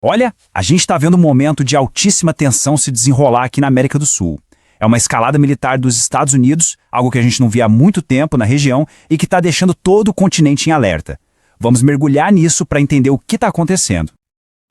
Olha, a gente está vendo um momento de altíssima tensão se desenrolar aqui na América do Sul. É uma escalada militar dos Estados Unidos, algo que a gente não via há muito tempo na região e que está deixando todo o continente em alerta. Vamos mergulhar nisso para entender o que está acontecendo.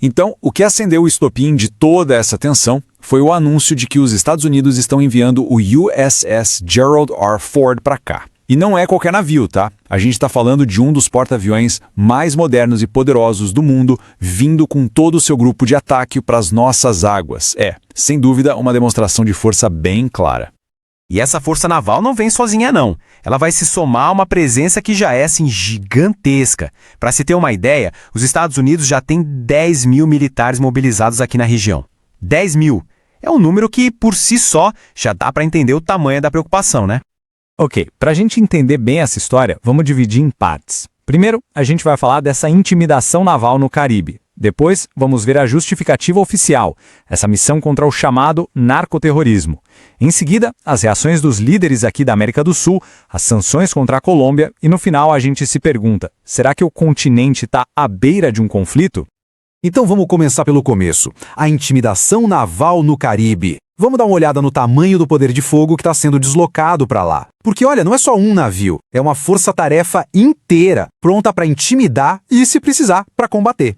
Então, o que acendeu o estopim de toda essa tensão foi o anúncio de que os Estados Unidos estão enviando o USS Gerald R. Ford para cá. E não é qualquer navio, tá? A gente está falando de um dos porta-aviões mais modernos e poderosos do mundo, vindo com todo o seu grupo de ataque para as nossas águas. É, sem dúvida, uma demonstração de força bem clara. E essa força naval não vem sozinha, não. Ela vai se somar a uma presença que já é, assim, gigantesca. Para se ter uma ideia, os Estados Unidos já têm 10 mil militares mobilizados aqui na região. 10 mil. É um número que, por si só, já dá para entender o tamanho da preocupação, né? Ok, para a gente entender bem essa história, vamos dividir em partes. Primeiro, a gente vai falar dessa intimidação naval no Caribe. Depois, vamos ver a justificativa oficial, essa missão contra o chamado narcoterrorismo. Em seguida, as reações dos líderes aqui da América do Sul, as sanções contra a Colômbia e no final a gente se pergunta, será que o continente está à beira de um conflito? Então vamos começar pelo começo. A intimidação naval no Caribe. Vamos dar uma olhada no tamanho do poder de fogo que está sendo deslocado para lá. Porque, olha, não é só um navio, é uma força-tarefa inteira, pronta para intimidar e, se precisar, para combater.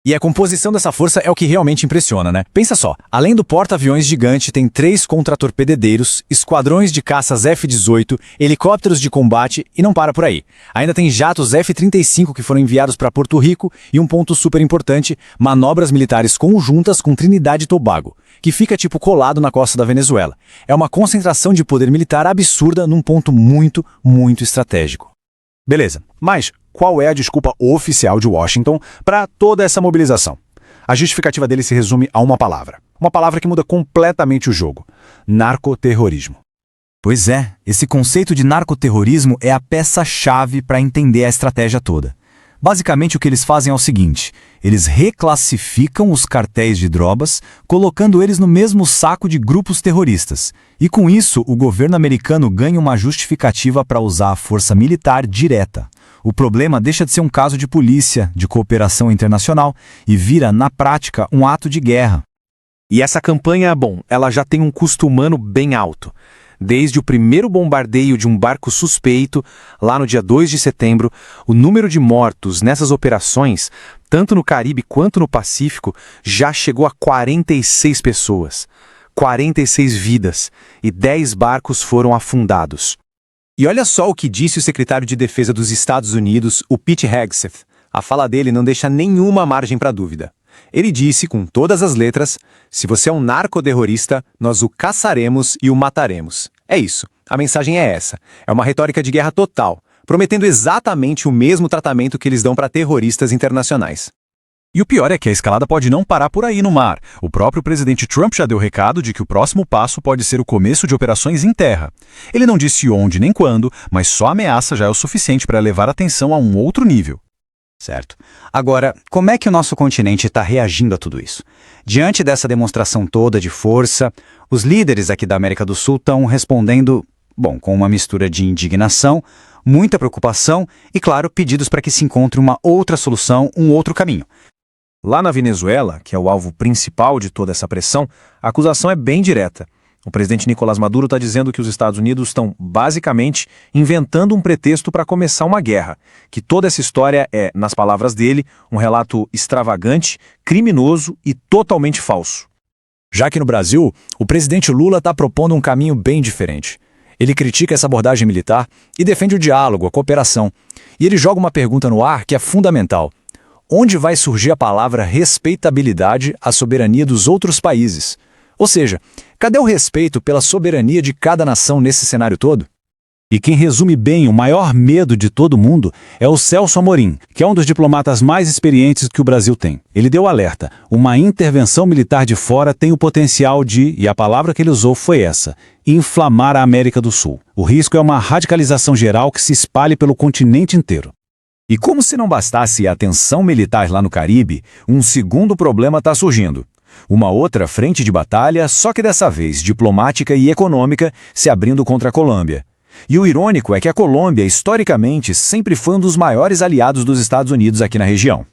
E a composição dessa força é o que realmente impressiona, né? Pensa só, além do porta-aviões gigante, tem 3 contra-torpededeiros, esquadrões de caças F-18, helicópteros de combate e não para por aí. Ainda tem jatos F-35 que foram enviados para Porto Rico e um ponto super importante, manobras militares conjuntas com Trinidad e Tobago, que fica tipo colado na costa da Venezuela. É uma concentração de poder militar absurda num ponto muito, muito estratégico. Beleza, mas qual é a desculpa oficial de Washington para toda essa mobilização? A justificativa dele se resume a uma palavra que muda completamente o jogo: narcoterrorismo. Pois é, esse conceito de narcoterrorismo é a peça-chave para entender a estratégia toda. Basicamente o que eles fazem é o seguinte, eles reclassificam os cartéis de drogas, colocando eles no mesmo saco de grupos terroristas. E com isso, o governo americano ganha uma justificativa para usar a força militar direta. O problema deixa de ser um caso de polícia, de cooperação internacional, e vira, na prática, um ato de guerra. E essa campanha, bom, ela já tem um custo humano bem alto. Desde o primeiro bombardeio de um barco suspeito, lá no dia 2 de setembro, o número de mortos nessas operações, tanto no Caribe quanto no Pacífico, já chegou a 46 pessoas. 46 vidas, e 10 barcos foram afundados. E olha só o que disse o secretário de Defesa dos Estados Unidos, o Pete Hegseth. A fala dele não deixa nenhuma margem para dúvida. Ele disse, com todas as letras, se você é um narcoterrorista, nós o caçaremos e o mataremos. É isso, a mensagem é essa. É uma retórica de guerra total, prometendo exatamente o mesmo tratamento que eles dão para terroristas internacionais. E o pior é que a escalada pode não parar por aí no mar. O próprio presidente Trump já deu recado de que o próximo passo pode ser o começo de operações em terra. Ele não disse onde nem quando, mas só a ameaça já é o suficiente para levar a atenção a um outro nível. Certo. Agora, como é que o nosso continente está reagindo a tudo isso? Diante dessa demonstração toda de força, os líderes aqui da América do Sul estão respondendo, bom, com uma mistura de indignação, muita preocupação e, claro, pedidos para que se encontre uma outra solução, um outro caminho. Lá na Venezuela, que é o alvo principal de toda essa pressão, a acusação é bem direta. O presidente Nicolás Maduro está dizendo que os Estados Unidos estão, basicamente, inventando um pretexto para começar uma guerra, que toda essa história é, nas palavras dele, um relato extravagante, criminoso e totalmente falso. Já que no Brasil, o presidente Lula está propondo um caminho bem diferente. Ele critica essa abordagem militar e defende o diálogo, a cooperação. E ele joga uma pergunta no ar que é fundamental. Onde vai surgir a palavra respeitabilidade à soberania dos outros países? Ou seja, cadê o respeito pela soberania de cada nação nesse cenário todo? E quem resume bem o maior medo de todo mundo é o Celso Amorim, que é um dos diplomatas mais experientes que o Brasil tem. Ele deu alerta: uma intervenção militar de fora tem o potencial de, e a palavra que ele usou foi essa, inflamar a América do Sul. O risco é uma radicalização geral que se espalhe pelo continente inteiro. E como se não bastasse a tensão militar lá no Caribe, um segundo problema está surgindo. Uma outra frente de batalha, só que dessa vez diplomática e econômica, se abrindo contra a Colômbia. E o irônico é que a Colômbia, historicamente, sempre foi um dos maiores aliados dos Estados Unidos aqui na região.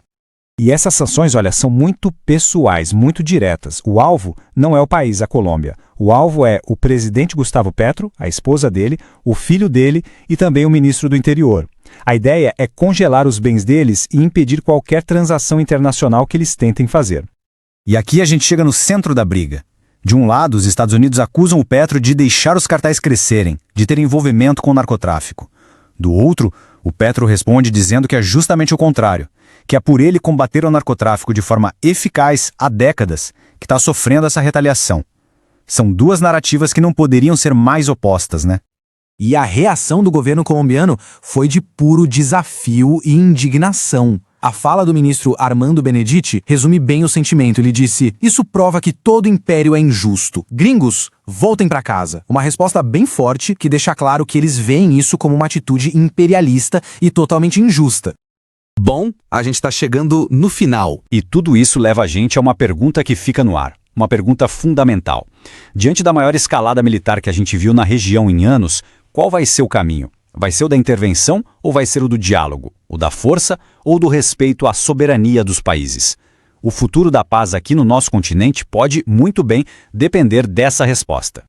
E essas sanções, olha, são muito pessoais, muito diretas. O alvo não é o país, a Colômbia. O alvo é o presidente Gustavo Petro, a esposa dele, o filho dele e também o ministro do Interior. A ideia é congelar os bens deles e impedir qualquer transação internacional que eles tentem fazer. E aqui a gente chega no centro da briga. De um lado, os Estados Unidos acusam o Petro de deixar os cartéis crescerem, de ter envolvimento com o narcotráfico. Do outro, o Petro responde dizendo que é justamente o contrário, que é por ele combater o narcotráfico de forma eficaz há décadas que está sofrendo essa retaliação. São duas narrativas que não poderiam ser mais opostas, né? E a reação do governo colombiano foi de puro desafio e indignação. A fala do ministro Armando Benedetti resume bem o sentimento. Ele disse: "Isso prova que todo império é injusto. Gringos, voltem para casa." Uma resposta bem forte que deixa claro que eles veem isso como uma atitude imperialista e totalmente injusta. Bom, a gente está chegando no final. E tudo isso leva a gente a uma pergunta que fica no ar. Uma pergunta fundamental. Diante da maior escalada militar que a gente viu na região em anos, qual vai ser o caminho? Vai ser o da intervenção ou vai ser o do diálogo? O da força ou do respeito à soberania dos países? O futuro da paz aqui no nosso continente pode, muito bem, depender dessa resposta.